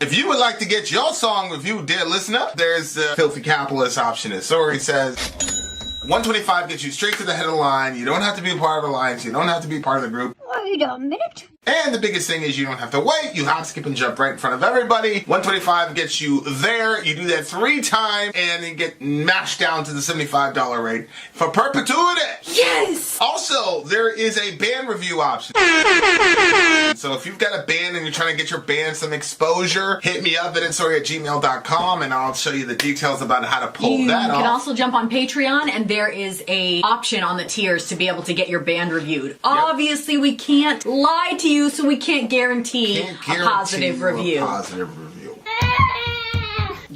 If you would like to get your song reviewed, dear listener, there's the filthy capitalist option. As Sori says, $125 gets you straight to the head of the line. You don't have to be a part of the alliance. You don't have to be part of the group. Wait a minute. And the biggest thing is you don't have to wait. You hop, skip, and jump right in front of everybody. $125 gets you there. You do that 3 times, and you get mashed down to the $75 rate for perpetuity. Yes! Also, there is a band review option. So if you've got a band and you're trying to get your band some exposure, hit me up at vinsori@gmail.com, and I'll show you the details about how to pull that off. You can also jump on Patreon, and there is a option on the tiers to be able to get your band reviewed. Yep. Obviously, we can't lie to you, so we can't guarantee a positive review.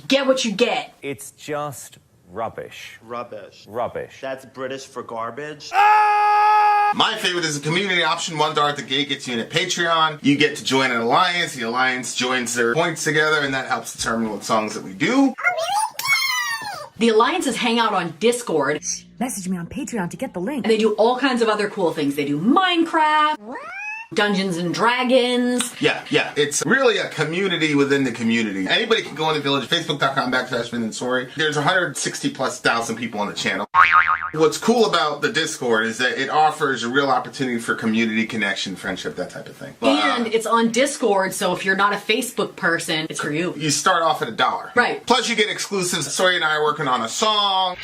Get what you get. It's just rubbish. Rubbish. Rubbish. That's British for garbage. My favorite is the community option. $1 at the gate gets you in a Patreon. You get to join an alliance. The alliance joins their points together, and that helps determine what songs that we do. The alliances hang out on Discord. Message me on Patreon to get the link. And they do all kinds of other cool things. They do Minecraft, Dungeons and Dragons. Yeah. It's really a community within the community. Anybody can go on the village, facebook.com/Vin and Sori. There's 160,000+ people on the channel. What's cool about the Discord is that it offers a real opportunity for community connection, friendship, that type of thing. And it's on Discord, so if you're not a Facebook person, it's for you. You start off at $1. Right. Plus you get exclusives. Sori and I are working on a song.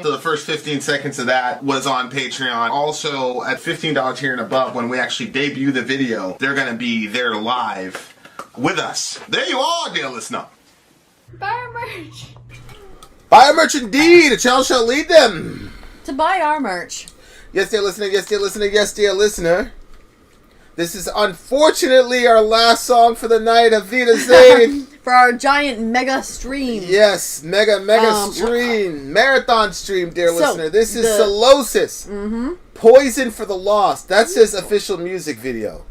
So the first 15 seconds of that was on Patreon. Also, at $15 tier and above, when we actually debut the video, they're going to be there live with us. There you are, dear listener. Buy our merch. Buy our merch indeed. A channel shall lead them To buy our merch. Yes, dear listener. Yes, dear listener. Yes, dear listener. This is unfortunately our last song for the night of VillageXchange. For our giant mega stream. Yes, mega stream. Marathon stream, dear listener. This is Sylosis-Poison for the Lost. That's his official music video.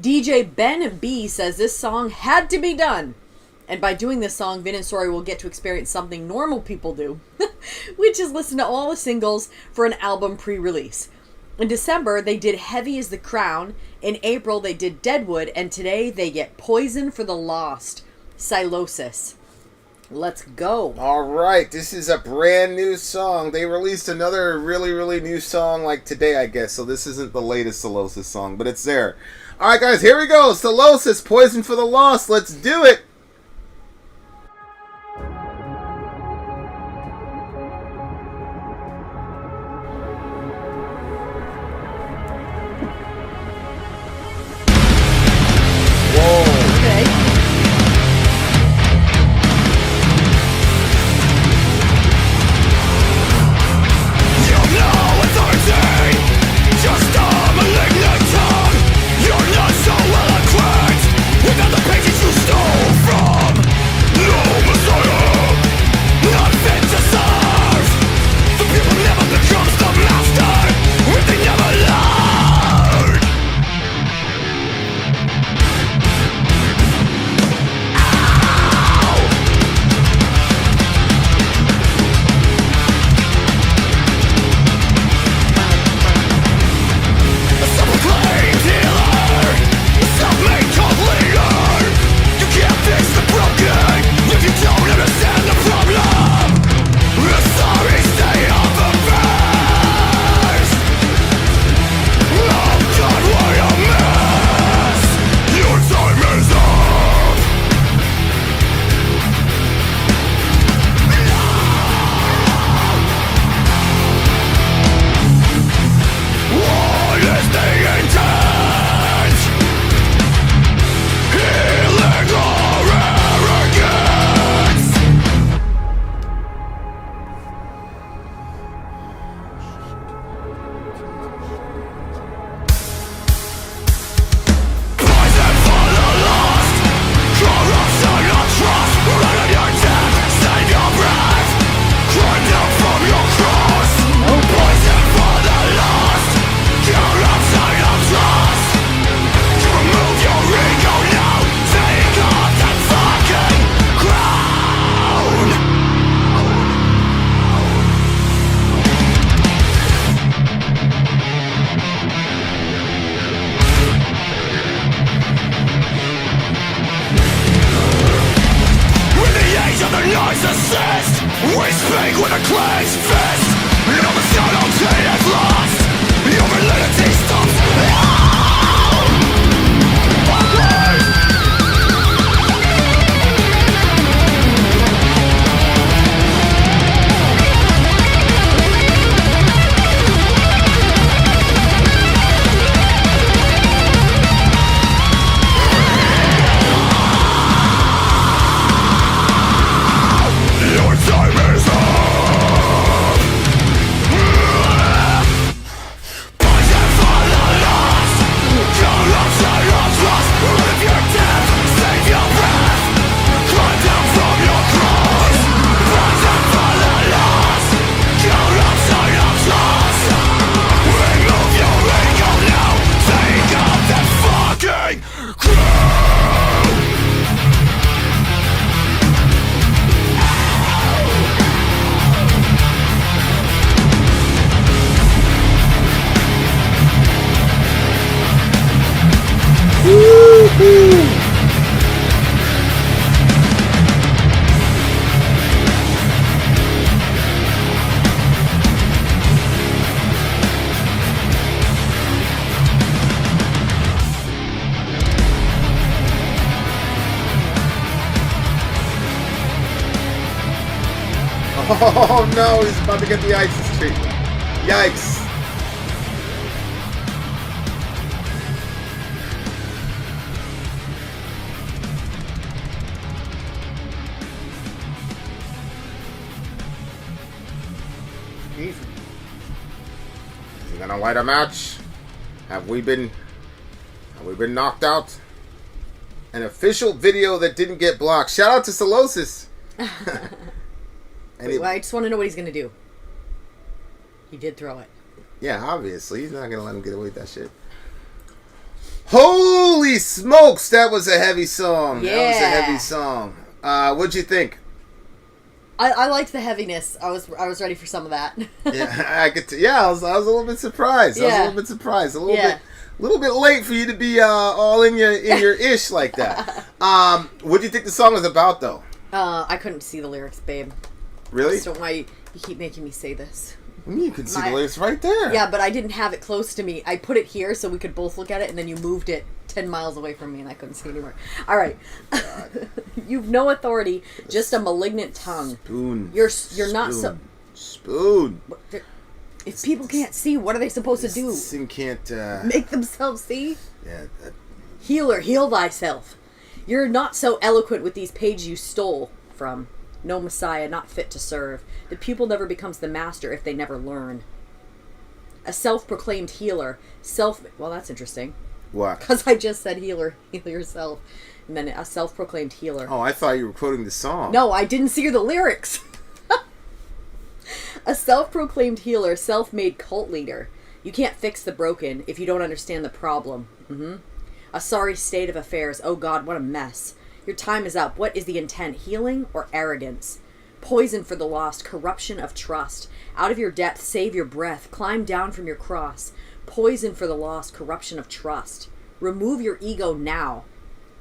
DJ Ben B says this song had to be done. And by doing this song, Vin and Sori will get to experience something normal people do, which is listen to all the singles for an album pre-release. In December, they did Heavy as the Crown. In April, they did Deadwood. And today, they get Poison for the Lost. Sylosis. Let's go. All right. This is a brand new song. They released another really new song like today, I guess. So this isn't the latest Sylosis song, but it's there. All right, guys. Here we go. Sylosis-Poison for the Lost. Let's do it. Without the pages you stole from Oh no, he's about to get the ISIS treatment. Yikes. Easy. Is he gonna light a match? Have we been knocked out? An official video that didn't get blocked. Shout out to Sylosis. Wait, well, I just want to know what he's going to do. He did throw it. Yeah, obviously. He's not going to let him get away with that shit. Holy smokes, that was a heavy song. Yeah. That was a heavy song. What'd you think? I liked the heaviness. I was ready for some of that. Yeah, I was a little bit surprised. Yeah. I was a little bit surprised. A little bit late for you to be all in your ish like that. What do you think the song was about, though? I couldn't see the lyrics, babe. Really? I just don't know why you keep making me say this. You can see the lyrics right there. Yeah, but I didn't have it close to me. I put it here so we could both look at it, and then you moved it 10 miles away from me, and I couldn't see anymore. All right. You've no authority, just a malignant tongue. Spoon. You're not so... Spoon. If people can't see, what are they supposed to do? This thing can't... Make themselves see? Yeah. Healer, heal thyself. You're not so eloquent with these pages you stole from. No Messiah, not fit to serve. The pupil never becomes the master if they never learn. A self-proclaimed healer. Well, that's interesting. What? Because I just said healer, heal yourself. And then a self-proclaimed healer. Oh, I thought you were quoting the song. No, I didn't see the lyrics. A self-proclaimed healer, self-made cult leader. You can't fix the broken if you don't understand the problem. A sorry state of affairs. Oh God, what a mess. Your time is up. What is the intent? Healing or arrogance? Poison for the lost. Corruption of trust. Out of your depth, save your breath. Climb down from your cross. Poison for the lost. Corruption of trust. Remove your ego now.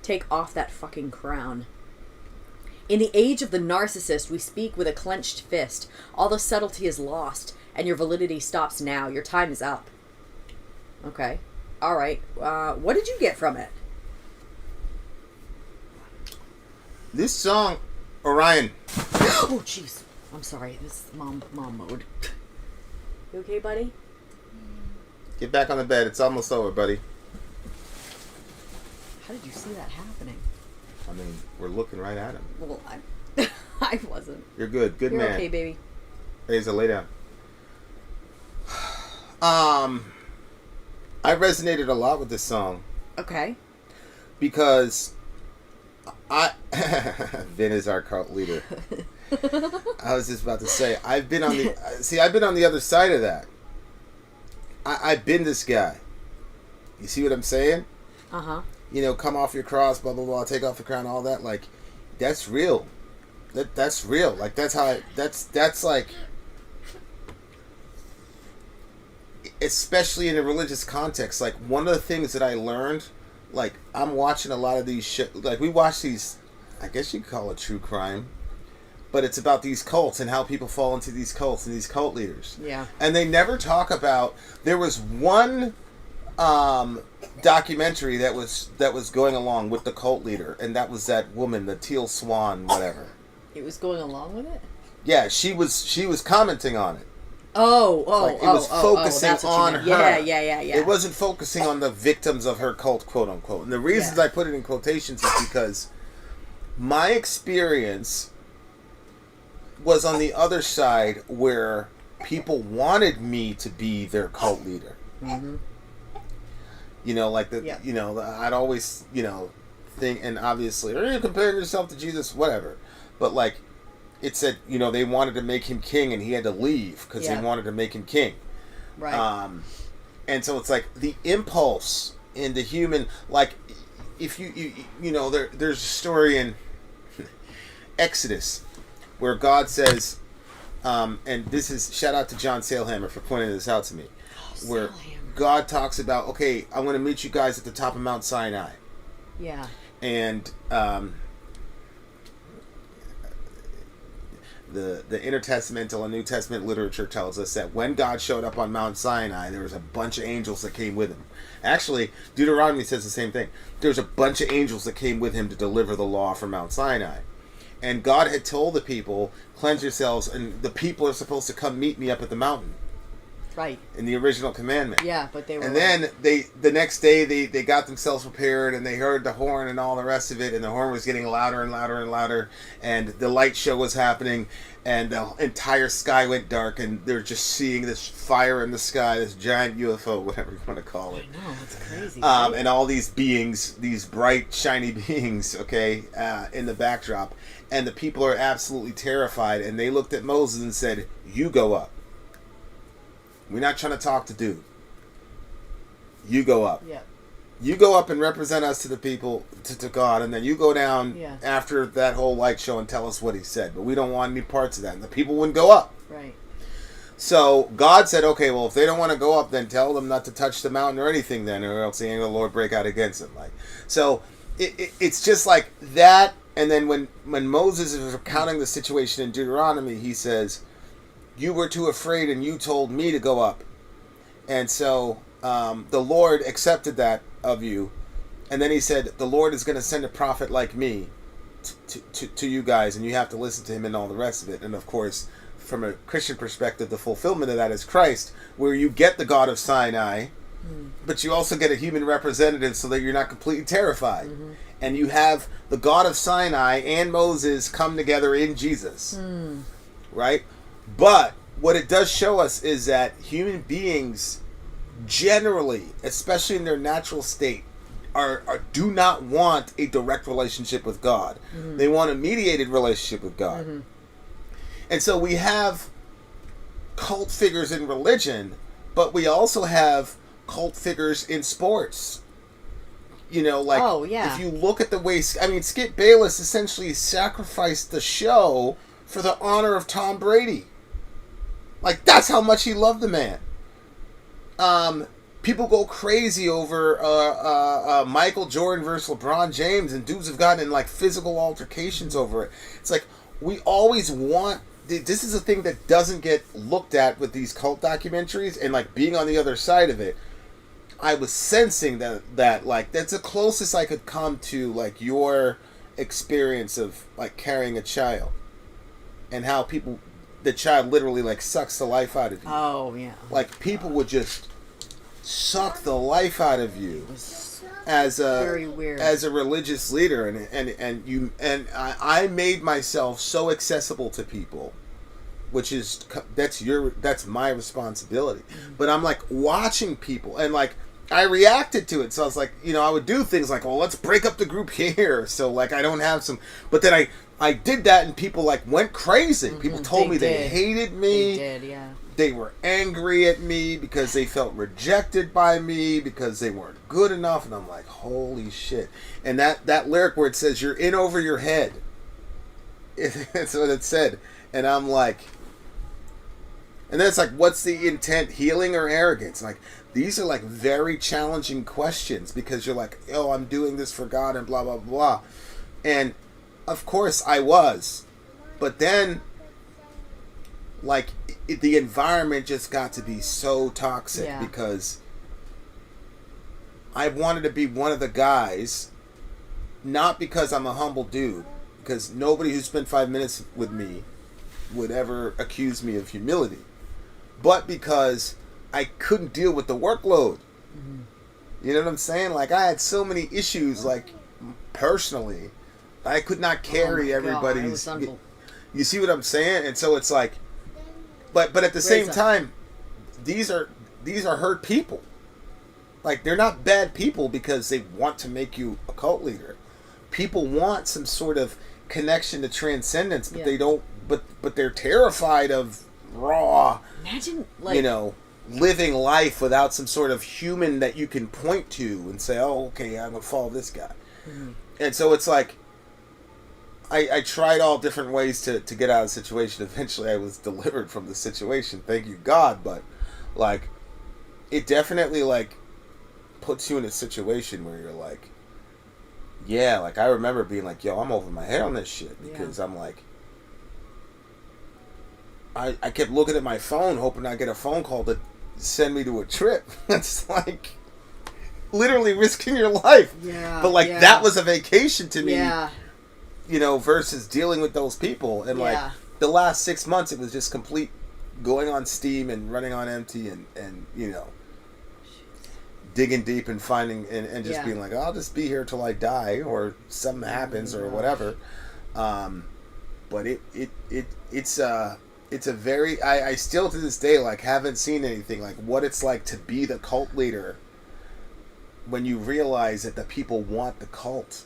Take off that fucking crown. In the age of the narcissist, we speak with a clenched fist. All the subtlety is lost, and your validity stops now. Your time is up. Okay. All right. What did you get from it? This song, Orion. Oh, jeez. I'm sorry. This is mom mode. You okay, buddy? Get back on the bed. It's almost over, buddy. How did you see that happening? I mean, we're looking right at him. Well, I wasn't. You're good. Good You're man. okay, baby. Hazel, lay down. I resonated a lot with this song Okay. because Vin is our cult leader. I was just about to say, I've been on the other side of that. I've been this guy. You see what I'm saying? Uh-huh. You know, come off your cross, blah blah blah, take off the crown, all that. Like, that's real. That's real. Like, that's how. That's like, especially in a religious context. Like, one of the things that I learned, like, I'm watching a lot of these like, we watch these, I guess you could call it true crime, but it's about these cults and how people fall into these cults and these cult leaders. Yeah. And they never talk about. There was one documentary that was going along with the cult leader, and that was that woman, the Teal Swan, whatever. It was going along with it? Yeah, she was commenting on it. It was focusing that's what you on meant. her. Yeah. It wasn't focusing on the victims of her cult, quote unquote. And the reasons I put it in quotations is because my experience was on the other side where people wanted me to be their cult leader. Mm-hmm. You know, like I'd always, think, and obviously, you're comparing yourself to Jesus, whatever. But like, it said, they wanted to make him king, and he had to leave because they wanted to make him king. Right. And so it's like the impulse in the human, like, if there's a story in Exodus where God says, and this is, shout out to John Sailhammer for pointing this out to me, where God talks about, okay, I'm going to meet you guys at the top of Mount Sinai. Yeah. And the intertestamental and New Testament literature tells us that when God showed up on Mount Sinai, there was a bunch of angels that came with him. Actually, Deuteronomy says the same thing. There's a bunch of angels that came with him to deliver the law from Mount Sinai. And God had told the people, cleanse yourselves, and the people are supposed to come meet me up at the mountain. Right. In the original commandment. Yeah, but they were... And then the next day they got themselves prepared, and they heard the horn and all the rest of it, and the horn was getting louder and louder and louder, and the light show was happening, and the entire sky went dark, and they're just seeing this fire in the sky, this giant UFO, whatever you want to call it. I know, it's crazy. Right? And all these beings, these bright, shiny beings, okay, in the backdrop. And the people are absolutely terrified, and they looked at Moses and said, "You go up. We're not trying to talk to dude. You go up. Yeah. You go up and represent us to the people, to God, and then you go down after that whole light show and tell us what he said. But we don't want any parts of that." And the people wouldn't go up. Right. So God said, okay, well, if they don't want to go up, then tell them not to touch the mountain or anything then, or else the angel of the Lord break out against them. Like, so it's just like that. And then when Moses is recounting the situation in Deuteronomy, he says, "You were too afraid and you told me to go up." And so the Lord accepted that of you. And then he said, "The Lord is going to send a prophet like me to you guys, and you have to listen to him," and all the rest of it. And of course, from a Christian perspective, the fulfillment of that is Christ, where you get the God of Sinai, but you also get a human representative so that you're not completely terrified. And you have the God of Sinai and Moses come together in Jesus. Right? But what it does show us is that human beings generally, especially in their natural state, do not want a direct relationship with God. They want a mediated relationship with God. And so we have cult figures in religion, but we also have cult figures in sports. You know, like, if you look at the way... I mean, Skip Bayless essentially sacrificed the show for the honor of Tom Brady. Like, that's how much he loved the man. People go crazy over Michael Jordan versus LeBron James, and dudes have gotten in, like, physical altercations over it. It's like, we always want... This is a thing that doesn't get looked at with these cult documentaries, and, like, being on the other side of it, I was sensing that like, that's the closest I could come to, like, your experience of, like, carrying a child, and how the child literally, like, sucks the life out of you. Oh, yeah. Like, people would just suck the life out of you as a very weird. As a religious leader, and I made myself so accessible to people, which is that's my responsibility. But I'm, like, watching people, and, like, I reacted to it. So I was like, I would do things like, well, let's break up the group here, so, like, I don't have some. But then I did that, and people, like, went crazy. People told me they hated me. They did, yeah. They were angry at me because they felt rejected by me, because they weren't good enough. And I'm like, holy shit. And that lyric where it says, "You're in over your head," that's what it said. And I'm like, and then it's like, what's the intent? Healing or arrogance? Like, these are, like, very challenging questions, because you're like, oh, I'm doing this for God and blah, blah, blah. And of course I was. But then, like, the environment just got to be so toxic, because I wanted to be one of the guys, not because I'm a humble dude, because nobody who spent 5 minutes with me would ever accuse me of humility, but because I couldn't deal with the workload. You know what I'm saying? Like, I had so many issues, like, personally, I could not carry everybody's... You see what I'm saying? And so it's like, but at the same time, these are hurt people. Like, they're not bad people because they want to make you a cult leader. People want some sort of connection to transcendence, but they don't. But they're terrified of raw. Imagine, like, living life without some sort of human that you can point to and say, "Oh, okay, I'm gonna follow this guy." And so it's like, I tried all different ways to get out of the situation. Eventually, I was delivered from the situation. Thank you, God. But, like, it definitely, like, puts you in a situation where you're like, yeah, like, I remember being like, yo, I'm over my head on this shit, because I'm like, I kept looking at my phone hoping I'd get a phone call to send me to a trip. It's like literally risking your life. Yeah. But, like, that was a vacation to me. Yeah. versus dealing with those people. And like the last 6 months, it was just complete going on Steam and running on empty and digging deep and finding and just being like, I'll just be here till I die or something happens or whatever. But it's a very, I still to this day like haven't seen anything like what it's like to be the cult leader when you realize that the people want the cult.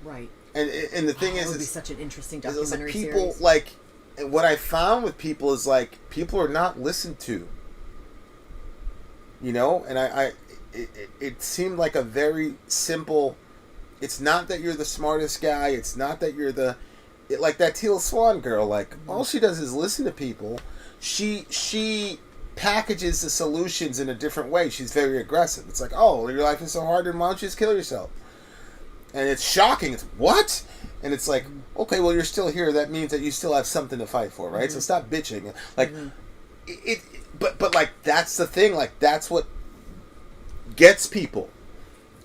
Right. And the thing is, it would be such an interesting like documentary people series. like what I found with people is like people are not listened to. And it seemed like a very simple. It's not that you're the smartest guy. It's not that you're like that Teal Swan girl. Like all she does is listen to people. She packages the solutions in a different way. She's very aggressive. It's like, oh, your life is so hard, and why don't you just kill yourself? And it's shocking. It's what? And it's like, okay, well, you're still here. That means that you still have something to fight for, right? So stop bitching. Like but like that's the thing. Like that's what gets people.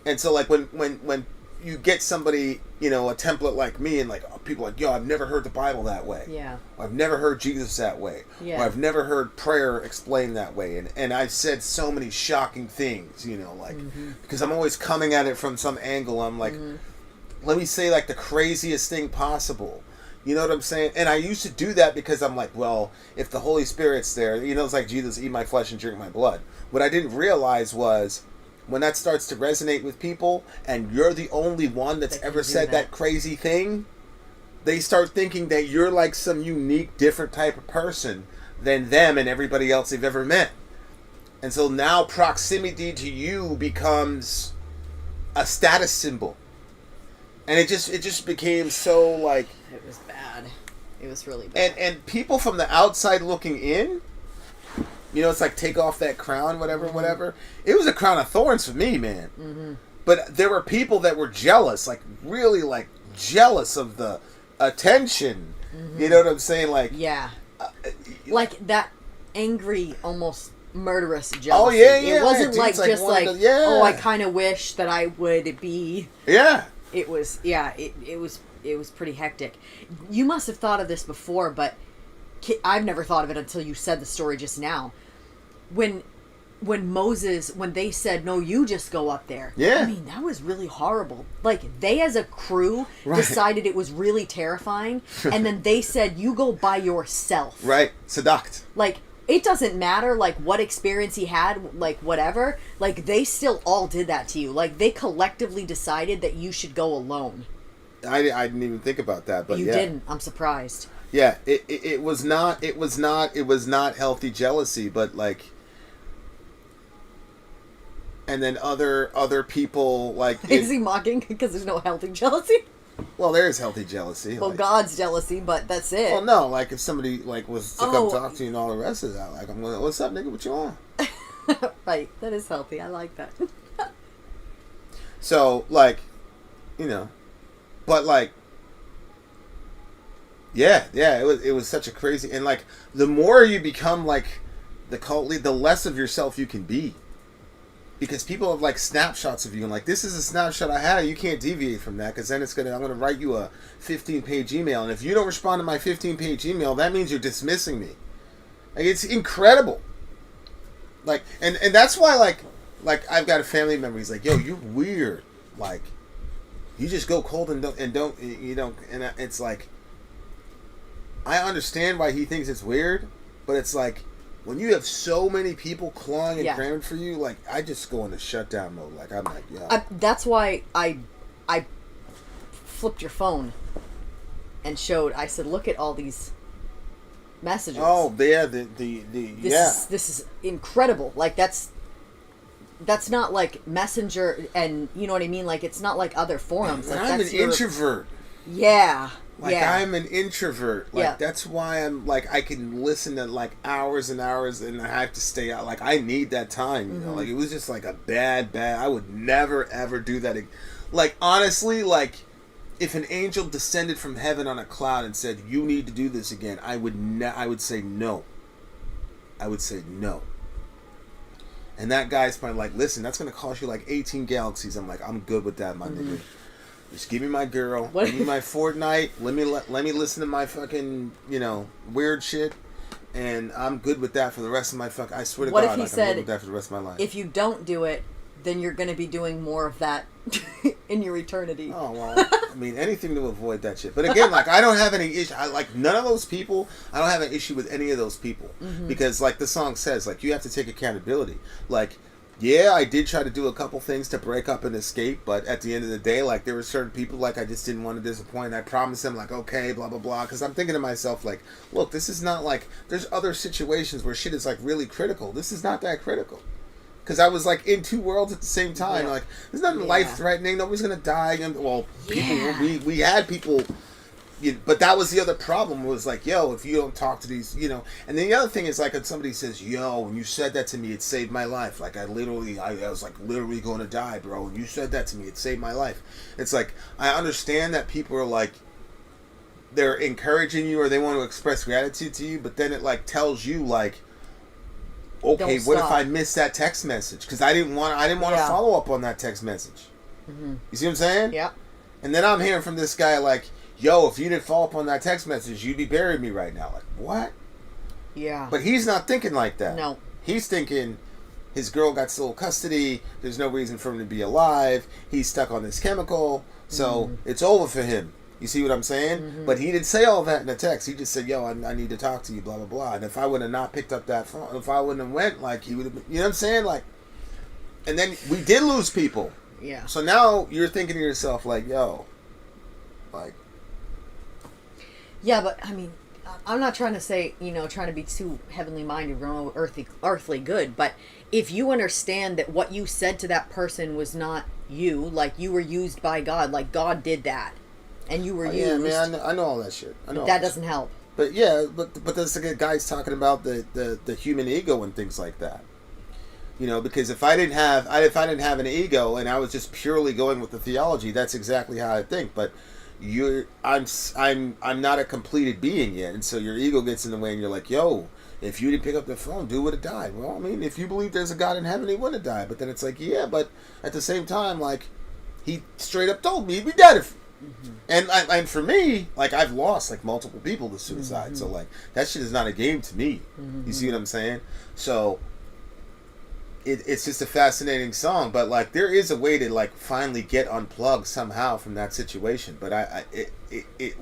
And so like when you get somebody, a template like me, and like people are like, yo, I've never heard the Bible that way. Yeah. Or I've never heard Jesus that way. Yeah. Or I've never heard prayer explained that way. And I've said so many shocking things, because I'm always coming at it from some angle. I'm like, let me say like the craziest thing possible. You know what I'm saying? And I used to do that because I'm like, well, if the Holy Spirit's there, it's like Jesus, eat my flesh and drink my blood. What I didn't realize was when that starts to resonate with people and you're the only one that's ever said that crazy thing, they start thinking that you're like some unique, different type of person than them and everybody else they've ever met. And so now proximity to you becomes a status symbol. And it just became so like... It was bad. It was really bad. And people from the outside looking in, it's like take off that crown, whatever. It was a crown of thorns for me, man. Mm-hmm. But there were people that were jealous, like really like jealous of the attention. Mm-hmm. You know what I'm saying? Like like that angry, almost murderous jealousy. Oh yeah. It wasn't like just like oh, I kind of wish that I would be. Yeah. It was it was pretty hectic. You must have thought of this before, but I've never thought of it until you said the story just now. When Moses, when they said, no, you just go up there. Yeah. I mean, that was really horrible. Like, they as a crew decided it was really terrifying, and then they said, you go by yourself. Right. Seduct. Like, it doesn't matter, like, what experience he had, like, whatever. Like, they still all did that to you. Like, they collectively decided that you should go alone. I didn't even think about that, but you didn't. I'm surprised. Yeah, it was not healthy jealousy, but like, and then other people like. Is he mocking because there's no healthy jealousy? Well, there is healthy jealousy. Well, like, God's jealousy, but that's it. Well, no, like if somebody like was to come talk to you and all the rest of that, like I'm going, what's up, nigga? What you on? Right, that is healthy. I like that. So like, but like. Yeah, it was such a crazy, and like the more you become like the cult lead, the less of yourself you can be, because people have like snapshots of you and like this is a snapshot I had. You can't deviate from that because then I'm gonna write you a 15-page email, and if you don't respond to my 15-page email, that means you're dismissing me. Like it's incredible. Like and that's why like I've got a family member. He's like, yo, you're weird. Like you just go cold and don't and it's like. I understand why he thinks it's weird, but it's like when you have so many people clawing and cramming for you, like I just go into shutdown mode. Like I'm like, yeah. That's why I flipped your phone and showed. I said, look at all these messages. Oh yeah, this is incredible. Like that's not like Messenger, and you know what I mean. Like it's not like other forums. Like, I'm an introvert. Yeah. Like I'm an introvert. Like that's why I'm like I can listen to like hours and hours, and I have to stay out. Like I need that time. You know, like it was just like a bad. I would never ever do that. Like honestly, like if an angel descended from heaven on a cloud and said you need to do this again, I would say no. I would say no. And that guy's probably like, listen, that's gonna cost you like 18 galaxies. I'm like, I'm good with that, my nigga. Just give me my girl. What? Give me my Fortnite. Let me listen to my fucking, weird shit. And I'm good with that for the rest of my fuck. I swear to What God, if he I'm said, good with that for the rest of my life. if you don't do it, then you're going to be doing more of that in your eternity. Oh, well, I mean, anything to avoid that shit. But again, like, I don't have any issue. None of those people, I don't have an issue with any of those people. Mm-hmm. Because, like the song says, like, you have to take accountability. Like, yeah, I did try to do a couple things to break up and escape, but at the end of the day, like, there were certain people, like, I just didn't want to disappoint. I promised them, like, okay, blah, blah, blah. Because I'm thinking to myself, like, look, this is not, like, there's other situations where shit is, like, really critical. This is not that critical. Because I was, like, in two worlds at the same time. Yeah. Like, there's nothing life-threatening. Nobody's going to die. And, well, people, Yeah. we had people... but that was the other problem, was like, yo, if you don't talk to these, and then the other thing is, like, when somebody says, yo, when you said that to me, it saved my life. Like, I was like literally going to die, bro. When you said that to me, it saved my life. It's like, I understand that people are like, they're encouraging you or they want to express gratitude to you, but then it like tells you like, okay, Don't what if stop. I missed that text message? Because I didn't want to Yeah. follow up on that text message. Mm-hmm. You see what I'm saying? Yeah. And then I'm hearing from this guy like, yo, if you didn't follow up on that text message, you'd be burying me right now. Like, what? Yeah. But he's not thinking like that. No. He's thinking his girl got sole custody. There's no reason for him to be alive. He's stuck on this chemical. So it's over for him. You see what I'm saying? Mm-hmm. But he didn't say all that in the text. He just said, yo, I need to talk to you, blah, blah, blah. And if I would have not picked up that phone, if I wouldn't have went, like, he would have been, you know what I'm saying? Like, and then we did lose people. Yeah. So now you're thinking to yourself, like, yo, like, Yeah, but I mean, I'm not trying to say, trying to be too heavenly minded or earthly good, but if you understand that what you said to that person was not you, like you were used by God, like God did that, and you were used. yeah, man, I know all that shit. I know all that that doesn't help. But yeah, but there's the guys talking about the human ego and things like that. Because if I didn't have an ego and I was just purely going with the theology, that's exactly how I think. But I'm not a completed being yet, and so your ego gets in the way, and you're like, yo, if you didn't pick up the phone, dude would have died. Well, I mean, if you believe there's a God in heaven, he wouldn't have died. But then it's like, yeah, but at the same time, like, he straight up told me he'd be dead if. Mm-hmm. And for me, like, I've lost like multiple people to suicide, so like that shit is not a game to me. Mm-hmm. You see what I'm saying? So it's just a fascinating song, but like there is a way to like finally get unplugged somehow from that situation. But it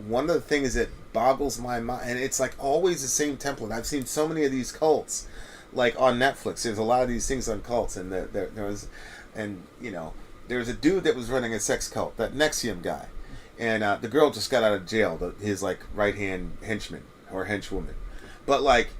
one of the things that boggles my mind, and it's like always the same template. I've seen so many of these cults, like on Netflix. There's a lot of these things on cults, and there was, and there's a dude that was running a sex cult, that Nexium guy. And the girl just got out of jail, his like right-hand henchman or henchwoman. But like,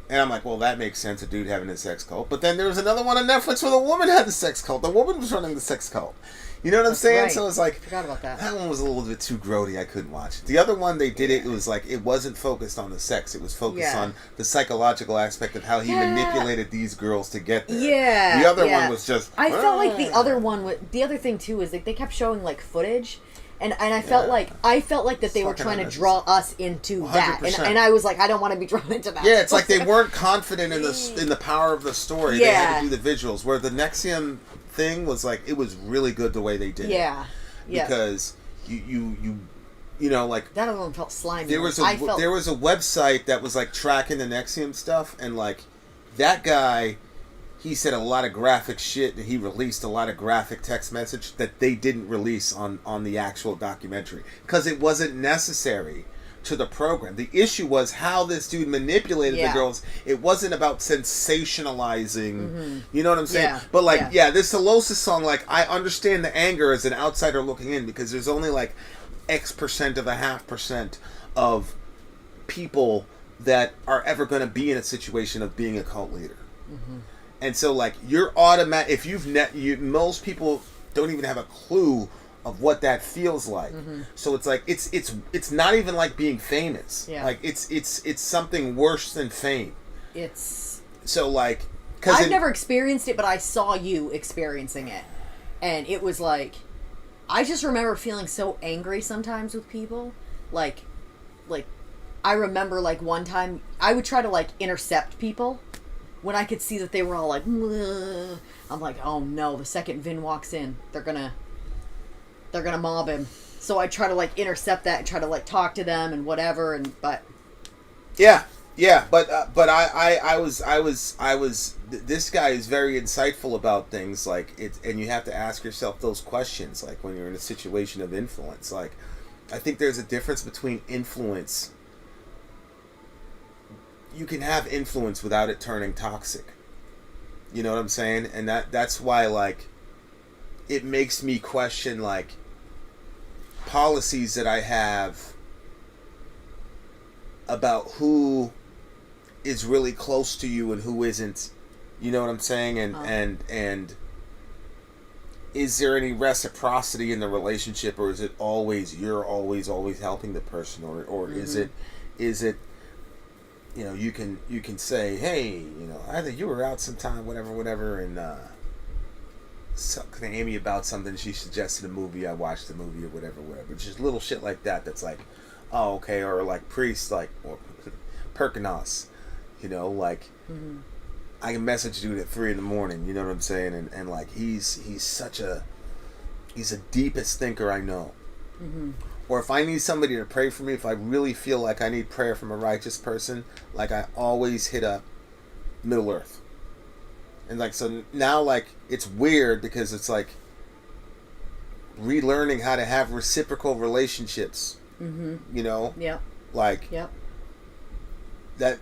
and I'm like, well, that makes sense, a dude having a sex cult. But then there was another one on Netflix where the woman had the sex cult. The woman was running the sex cult. You know what I'm saying? Right. So it's like, Forgot about that. That one was a little bit too grody. I couldn't watch it. The other one, they did it was like, it wasn't focused on the sex. It was focused on the psychological aspect of how he manipulated these girls to get there. Yeah. The other one was just... I felt like the other one, the other thing too is like they kept showing like footage. And I felt like that they were trying to draw us into that, 100%. and I was like, I don't want to be drawn into that. Yeah, it's like they weren't confident in the power of the story. They had to do the visuals. Where the Nexium thing was like, it was really good the way they did it. Yeah. Because you like that other one felt slimy. There was a website that was like tracking the Nexium stuff, and like that guy. He said a lot of graphic shit, and he released a lot of graphic text message that they didn't release on the actual documentary because it wasn't necessary to the program. The issue was how this dude manipulated the girls. It wasn't about sensationalizing, you know what I'm saying? Yeah. But like, this Sylosis song, like, I understand the anger as an outsider looking in because there's only like X% of a 0.5% of people that are ever going to be in a situation of being a cult leader. Mm-hmm. And so, like, you're automatic. If most people don't even have a clue of what that feels like. Mm-hmm. So it's like it's not even like being famous. Yeah. Like it's something worse than fame. It's so like I've never experienced it, but I saw you experiencing it, and it was like I just remember feeling so angry sometimes with people, like I remember like one time I would try to like intercept people. When I could see that they were all like, I'm like, oh no, the second Vin walks in, they're gonna they're gonna mob him. So I try to like intercept that and try to like talk to them and whatever. But yeah, but I was. This guy is very insightful about things like it, and you have to ask yourself those questions like when you're in a situation of influence. Like, I think there's a difference between influence. You can have influence without it turning toxic. You know what I'm saying? And that's why like it makes me question like policies that I have about who is really close to you and who isn't. You know what I'm saying? And is there any reciprocity in the relationship, or is it always you're always helping the person, or is it you know, you can say, hey, you know, I think you were out sometime, whatever, and talking to Amy about something. She suggested a movie. I watched the movie or whatever. Just little shit like that. That's like, oh, okay, or like Priest, like or Perkinos, you know, like. Mm-hmm. I can message dude at 3 a.m. You know what I'm saying? And like he's the deepest thinker I know. Mm-hmm. Or if I need somebody to pray for me, if I really feel like I need prayer from a righteous person, like I always hit up Middle Earth. And like so now like it's weird because it's like relearning how to have reciprocal relationships. Mm-hmm. You know? Yeah. Like yep. That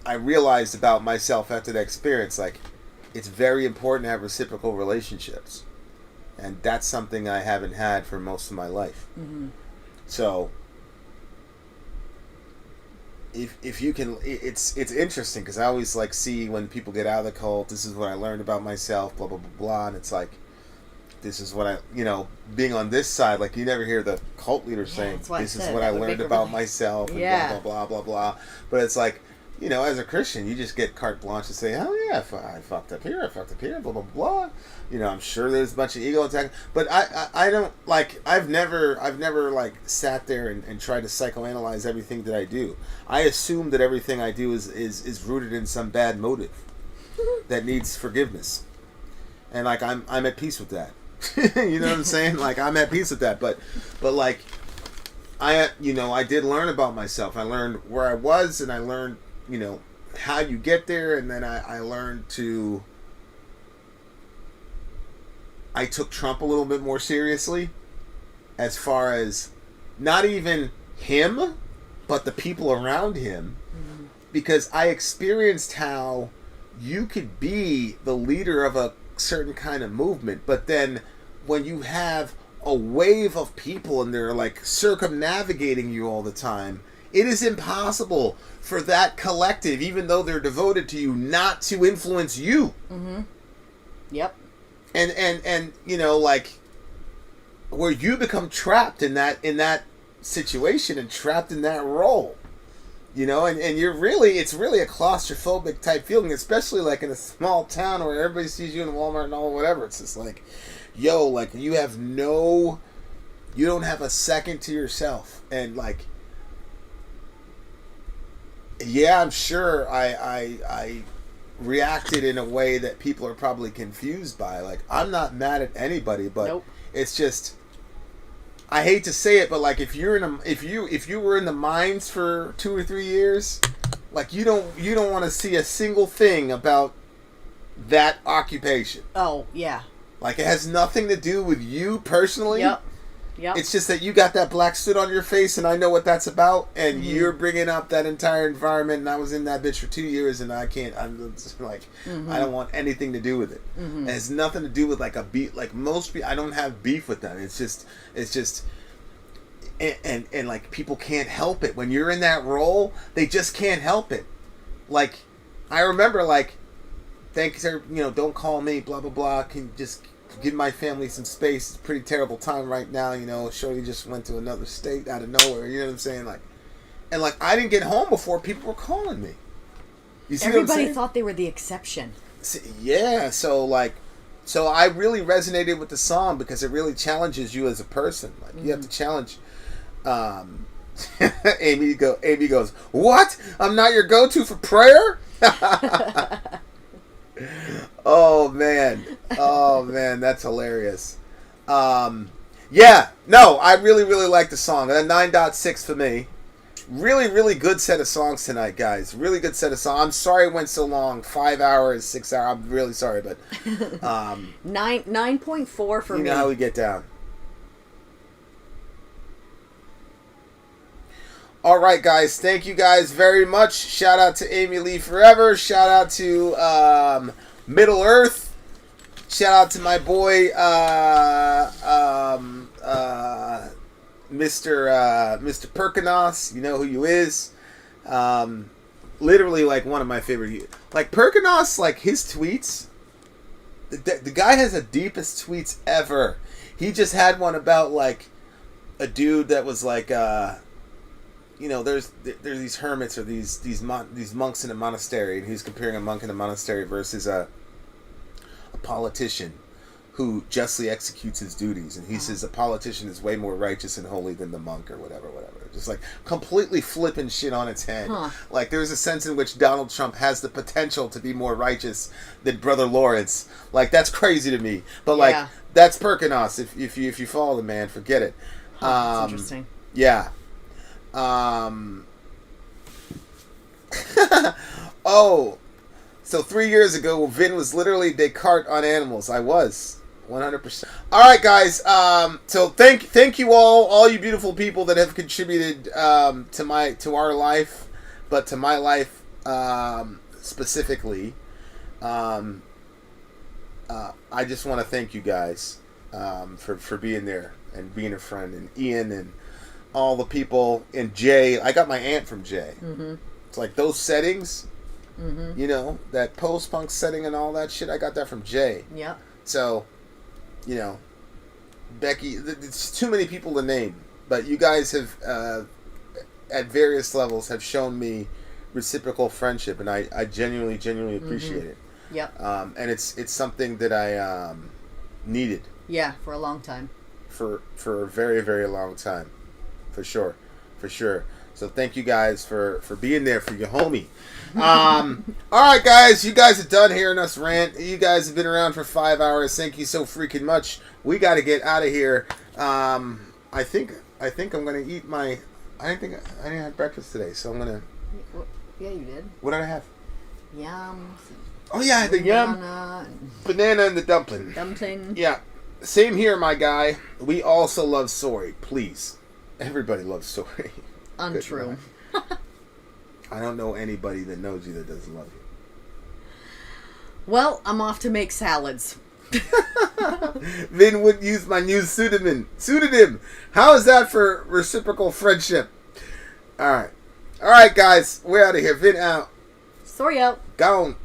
I realized about myself after that experience, like it's very important to have reciprocal relationships, and that's something I haven't had for most of my life. Mm-hmm. So if you can, it's interesting because I always like see when people get out of the cult, this is what I learned about myself, blah blah blah blah, and it's like this is what I, you know, being on this side, like you never hear the cult leader saying this is what I learned about myself, and blah blah blah blah blah, but it's like, you know, as a Christian, you just get carte blanche to say, oh yeah, I fucked up here, blah, blah, blah. You know, I'm sure there's a bunch of ego attack. But I don't, like, I've never like, sat there and tried to psychoanalyze everything that I do. I assume that everything I do is rooted in some bad motive that needs forgiveness. And, like, I'm at peace with that. You know what I'm saying? Like, I'm at peace with that. But like, I did learn about myself. I learned where I was, and I learned, you know, how you get there, and then I learned to... I took Trump a little bit more seriously as far as not even him, but the people around him. Mm-hmm. Because I experienced how you could be the leader of a certain kind of movement, but then when you have a wave of people and they're like circumnavigating you all the time, it is impossible for that collective, even though they're devoted to you, not to influence you. Mm-hmm. Yep. And you know, like, where you become trapped in that situation and trapped in that role. You know, and you're really, it's really a claustrophobic type feeling, especially like in a small town where everybody sees you in Walmart and all whatever. It's just like, yo, like you don't have a second to yourself. And like, yeah, I'm sure I reacted in a way that people are probably confused by. Like, I'm not mad at anybody, but nope. It's just, I hate to say it, but like if you were in the mines for 2 or 3 years, like you don't want to see a single thing about that occupation. Oh yeah. Like it has nothing to do with you personally. Yep. Yep. It's just that you got that black soot on your face, and I know what that's about, and mm-hmm. you're bringing up that entire environment, and I was in that bitch for 2 years, and I'm just like, mm-hmm. I don't want anything to do with it. Mm-hmm. It has nothing to do with like a beef. Like most people, I don't have beef with them. It's just, and like people can't help it. When you're in that role, they just can't help it. Like, I remember like, thanks, you know, don't call me, blah, blah, blah, can just give my family some space. It's a pretty terrible time right now, you know. Shorty just went to another state out of nowhere, you know what I'm saying? Like, and like I didn't get home before people were calling me. You see Everybody what I'm saying? Thought they were the exception. Yeah, so I really resonated with the song because it really challenges you as a person. Like mm-hmm. you have to challenge. Amy goes, what? I'm not your go-to for prayer? Oh man, that's hilarious. Yeah, no, I really, really like the song. A 9.6 for me. Really, really good set of songs tonight, guys. Really good set of songs. I'm sorry it went so long. 5 hours, 6 hours. I'm really sorry, but 9.4 for me. You know how we get down. All right, guys. Thank you guys very much. Shout out to Amy Lee Forever. Shout out to Middle Earth. Shout out to my boy Mr. Perkinos. You know who you is. Literally, like, one of my favorite. Like, Perkinos, like, his tweets. The guy has the deepest tweets ever. He just had one about, like, a dude that was like, there's these hermits or these monks in a monastery, and he's comparing a monk in a monastery versus a politician who justly executes his duties, and he says a politician is way more righteous and holy than the monk or whatever. Just like completely flipping shit on its head. Like there's a sense in which Donald Trump has the potential to be more righteous than Brother Lawrence. Like that's crazy to me. But like that's Perkinos. If you follow the man, forget it. That's interesting. Yeah. Oh. So 3 years ago, Vin was literally Descartes on animals. I was 100%. All right, guys. So thank you all you beautiful people that have contributed to our life, but to my life specifically. I just want to thank you guys for being there and being a friend, and Ian and all the people, and Jay. I got my aunt from Jay. Mm-hmm. It's like those settings. Mm-hmm. You know, that post-punk setting and all that shit, I got that from Jay. Yep. So, you know, Becky, it's too many people to name, but you guys have, at various levels, have shown me reciprocal friendship, and I genuinely appreciate it. Yep. And it's something that I needed. Yeah, for a long time. For a very, very long time. For sure. So thank you guys for being there for your homie. All right, guys, you guys are done hearing us rant. You guys have been around for 5 hours. Thank you so freaking much. We got to get out of here. I think I'm gonna eat my. I didn't have breakfast today, so I'm gonna. Yeah, you did. What did I have? Yum. Oh yeah, the yum, banana, and the dumpling. Yeah, same here, my guy. We also love Sori. Please, everybody loves Sori. Untrue. I don't know anybody that knows you that doesn't love you. Well, I'm off to make salads. Vin would use my new pseudonym. How is that for reciprocal friendship? All right, guys, we're out of here. Vin out. Sorry out. Gone.